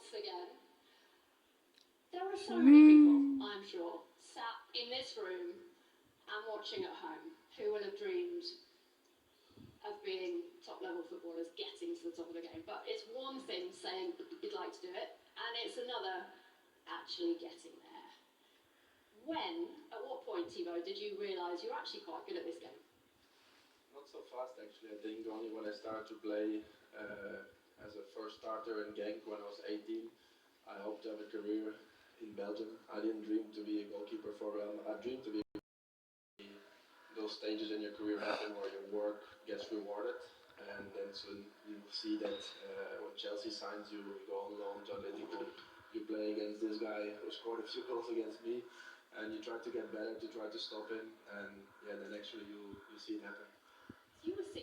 once again. There are so many people, I'm sure, sat in this room and watching at home who will have dreamed of being top-level footballers, getting to the top of the game. But it's one thing saying you'd like to do it, and it's another actually getting there. At what point, Thibaut, did you realise you're actually quite good at this game? Not so fast, actually. I think only when I started to play as a first starter in Genk when I was 18, I hoped to have a career in Belgium. I didn't dream to be a goalkeeper for Real Madrid. I dreamed to be those stages in your career happen where your work gets rewarded, and then soon you see that when Chelsea signs you, you go on loan to Atletico, you play against this guy who scored a few goals against me, and you try to get better to try to stop him, and yeah, then actually you see it happen. You were 16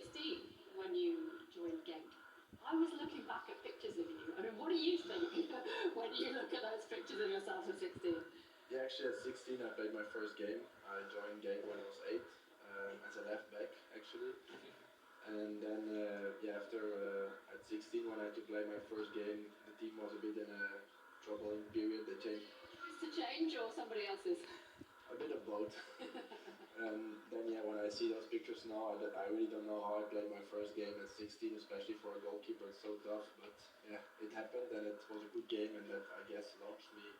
when you joined Genk. I was looking back at pictures of you. I mean, what do you think when you look at those pictures of yourself at 16? Yeah, actually at 16 I played my first game. I joined Genk when I was 8 as a left back actually. And then after at 16 when I had to play my first game, the team was a bit in a troubling period. They changed. To change or somebody else's? A bit of both. And then when I see those pictures now, I really don't know how I played my first game at 16, especially for a goalkeeper. It's so tough, but yeah, it happened and it was a good game, and that I guess launched me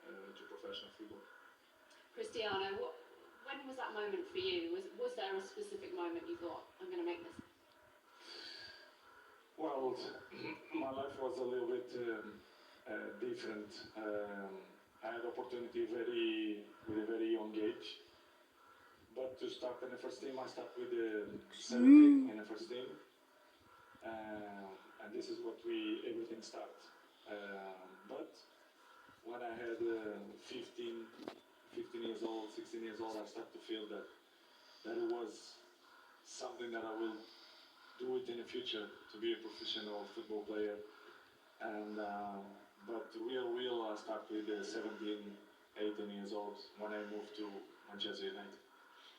to professional football. Cristiano, when was that moment for you? Was there a specific moment you thought, I'm going to make this? Well, my life was a little bit different. I had opportunity with a very young age. But to start in the first team, I started with 17 in the first team. And this is what everything starts. But when I had 15 years old, 16 years old, I started to feel that it was something that I will do it in the future, to be a professional football player. And but real, I started with 17, 18 years old when I moved to Manchester United.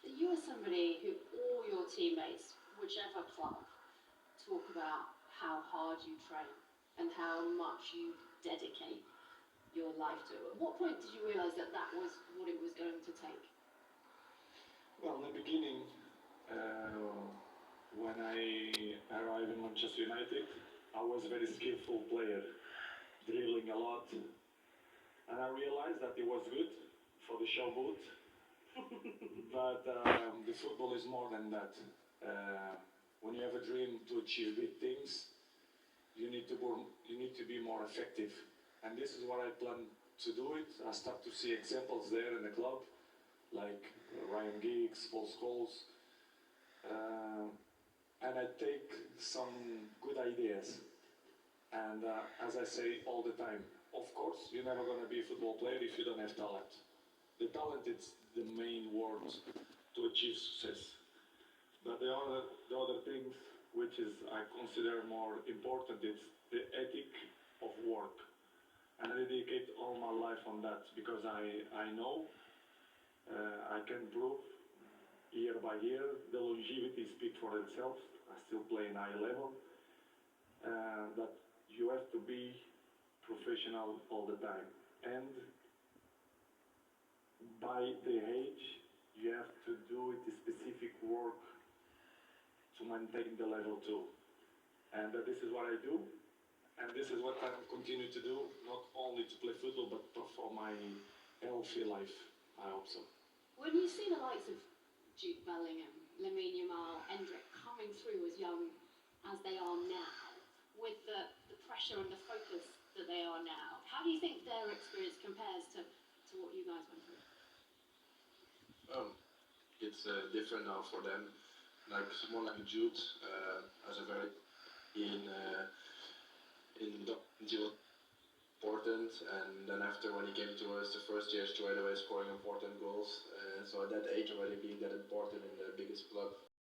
You are somebody who all your teammates, whichever club, talk about how hard you train and how much you dedicate your life to it. At what point did you realise that was what it was going to take? Well, in the beginning, when I arrived in Manchester United, I was a very skillful player, dribbling a lot. And I realized that it was good for the showboat. But the football is more than that. When you have a dream to achieve big things, you need to be more effective. And this is what I plan to do it. I start to see examples there in the club, like Ryan Giggs, Paul Scholes. And I take some good ideas. And as I say all the time, of course, you're never going to be a football player if you don't have talent. The talent is the main word to achieve success. But the other things, which is I consider more important, is the ethic of work. And I dedicate all my life on that because I know I can prove year by year the longevity speaks for itself. I still play in high level. But you have to be professional all the time. And by the age, you have to do it specific work to maintain the level too. And this is what I do. And this is what I continue to do, not only to play football, but for my healthy life, I hope so. When you see the likes of Jude Bellingham, Lamine Yamal, Endrick coming through as young as they are now, with the pressure and the focus that they are now, how do you think their experience compares to what you guys went through? It's different now for them. Like someone like Jude has a very important, and then after when he came to us the first year straight away scoring important goals. So at that age already being that important in the biggest club